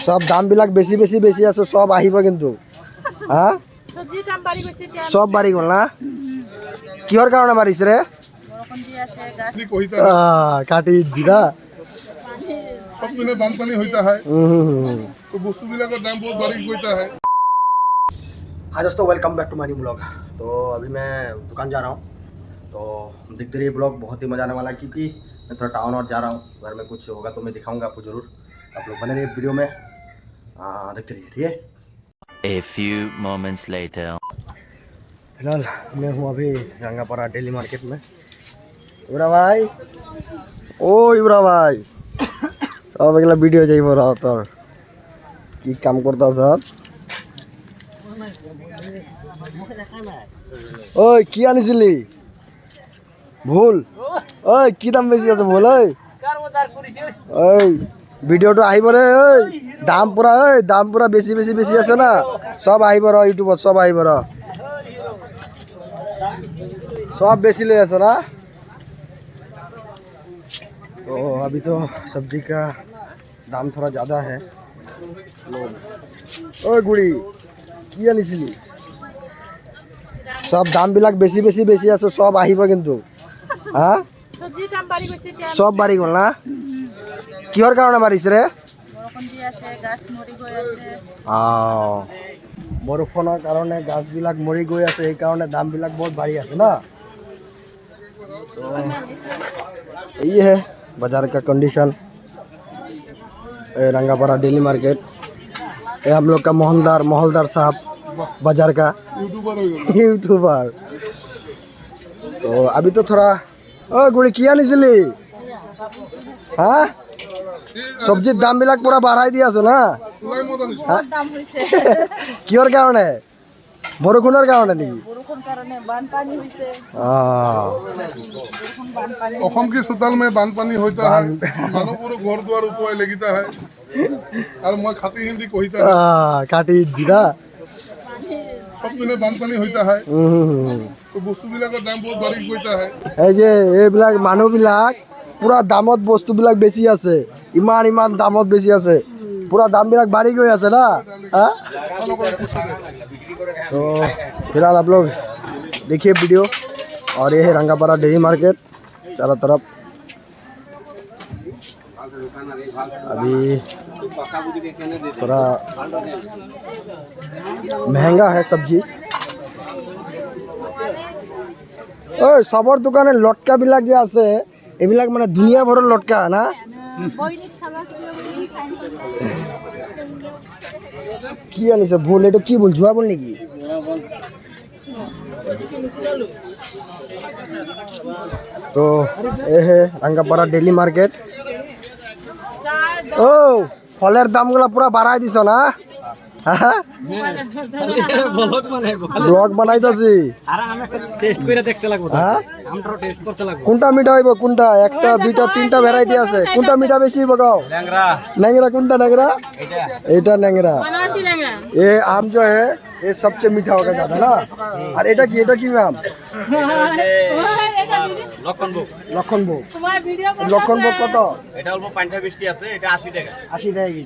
সব দামবিলাক বেছি বেছি বেছি আছে, সব আহিব কিন্তু। হা সবজিৰ দাম বাঢ়ি গৈছে এতিয়া। সব বাঢ়ি গ'ল না? কিহৰ কাৰণে বাঢ়িছে ৰে? বৰষুণ দি আছে, গাছ কাটি দিলা। सब मिले बानपानी होता है तो वस्तु का दाम बहुत बढ़ होता है। हाँ दोस्तों, welcome back to my new blog. तो अभी मैं दुकान जा रहा हूँ, तो देखते रहिए ब्लॉग, बहुत ही मज़ा आने वाला है क्योंकि मैं थोड़ा टाउन और जा रहा हूँ। घर में कुछ होगा तो मैं दिखाऊंगा आपको ज़रूर। आप लोग बने रहिए वीडियो में, देखते रहिए, ठीक है। A few moments later. फिलहाल मैं हूँ अभी रंगापारा डेली मार्केट में। इब्रा भाई, ओ इब्रा भाई, अब अगला वीडियो चाहिए बोला तो की काम करता सर। ओए की आनिছিলি ভুল? ওই কি দাম বেশি আছে বল? ওই ভিডিওটো আহিব রে। ওই দাম পুরা বেশি বেশি বেশি আছে না, সব আহিব র ইউটিউবত, সব আহিব র, सब बेची ले आसो ना। तो अभी तो सब्जी का दाम थोड़ा ज़्यादा है। ओ गुड़ी की आनिছিলি? सब दामবিলাক বেছি বেছি বেছি আছে, সব আহিব কিন্তু। হা সবজিৰ দাম বাঢ়ি গৈছে এতিয়া। সব বাঢ়ি গ'ল না? কিহৰ কাৰণে বাঢ়িছে ৰে? বৰষুণ দি আছে, গাছ মৰি গৈ আছে। বৰষুণৰ কাৰণে গাছবিলাক মৰি গৈ আছে, সেইকাৰণে দামবিলাক বহুত বাঢ়ি আছে না। तो ये है बाजार का कंडीशन। रंगापारा डेली मार्केट, ये हम लोग का मोहल्दार साहब बाजार का यूट्यूबर। तो अभी तो थोड़ा ओ गुड़ी किया निचली। हाँ सब्जिर दामবিলাক पूरा बढ़ाई दिया आছো ना। দাম হৈছে কিহৰ কাৰণে? বৰষুণৰ কাৰণে নেকি? বৰষুণ কাৰণে বানপানী হৈছে। असम के सुताल में बानपानी होता है, मानवपुर घर द्वार उपवाय लगता है और मैं खाती हिंदी कहता है কাটি দিলা। सब मिले बानपानी होता है तो वस्तु का दाम बहुत बढ़ होता है। এই যে এইবিলাক মানুহবিলাক পুৰা দামত বস্তুবিলাক বেছি আছে, ইমান দামত বেছি আছে, পুৰা দামবিলাক বাঢ়ি গৈ আছে না। हाँ? तो फिलहाल आप लोग देखिए वीडियो। और ये है रंगापारा डेली मार्केट चारों तरफ। अभी थोड़ा महंगा है सब्जी। ओए सबर दुकाने लटका বিলাক যে আছে, এইবিলাক মানে দুনিয়া ভৰৰ লটকা না। কি আনিছে ভুল? এটা কি ভুল? জুয়া বল নাকি? तो ये है रंगापारा डेली मार्केट। ओ फलेर दामगुला पूरा बढ़ाई दिस ना। ব্লগ বানাইতাছি। কোনটা মিঠা হইব? কোনটা? একটা দুইটা তিনটা ভ্যারাইটি আছে, কোনটা মিঠা বেশি হইব গাও? ন্যাংরা। কোনটা ন্যাংরা? এটা ন্যাংরা। ये आम जो है ये सबसे मीठा होगा ज्यादा ना। और এটা কি আম? লক্ষণভোগ। লক্ষণভোগ কত? এটা অল্প 50-50 আছে, এটা 80 টাকা। 80 টাকা কেজি।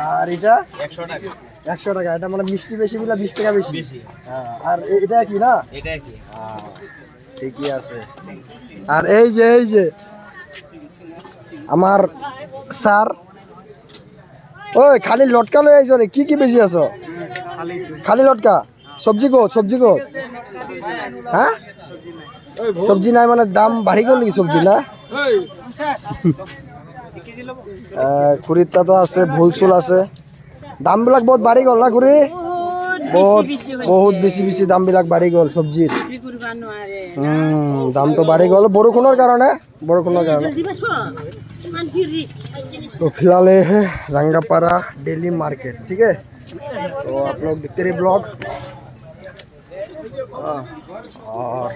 আর এটা 100 টাকা। 100 টাকা। এটা মানে মিষ্টি বেশি বলে 20 টাকা বেশি। হ্যাঁ, আর এটা কি না? এটা কি? ঠিকই আছে। আর এই যে আমার স্যার, ওই খালি লটকা লই আইছ রে, কি বেশি আছো? খালি লটকা। সবজি কো? হ্যাঁ সবজি নাই মানে দাম বাড়ি গেল নাকি সবজি না? কুড়িটা তো আছে, ভুলচুল আছে, দামবিলাক বহুত বাঢ়ি গ'ল না কুড়ি? বহুত বেছি দামবিলাক বাঢ়ি গ'ল সবজিৰ। দামটো বাঢ়ি গ'ল বৰষুণৰ কাৰণে। तो फिलहाल ये है रंगापारा डेली मार्केट, ठीक है। तो आप लोग देखते रहिए ब्लॉग। और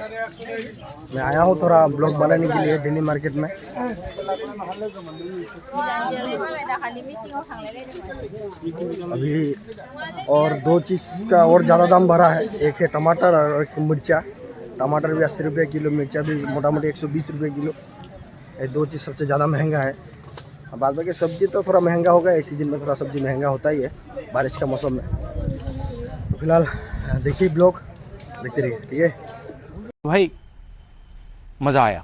मैं आया हूँ थोड़ा ब्लॉग बनाने के लिए डेली मार्केट में। अभी और दो चीज़ का और ज़्यादा दाम बढ़ा है, एक है टमाटर और एक मिर्चा। टमाटर भी 80 रुपये किलो, मिर्चा भी मोटा मोटी 120 रुपये किलो। ये दो चीज़ सबसे ज़्यादा महंगा है। बाद बाकी सब्जी तो थोड़ा महंगा होगा, इस सीजन में थोड़ा सब्जी महंगा होता ही है बारिश का मौसम में। तो फिलहाल देखिए ब्लॉग देखते रहिए, ठीक है भाई। मजा आया,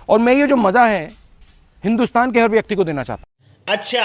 और मैं ये जो मजा है हिंदुस्तान के हर व्यक्ति को देना चाहता हूं। अच्छा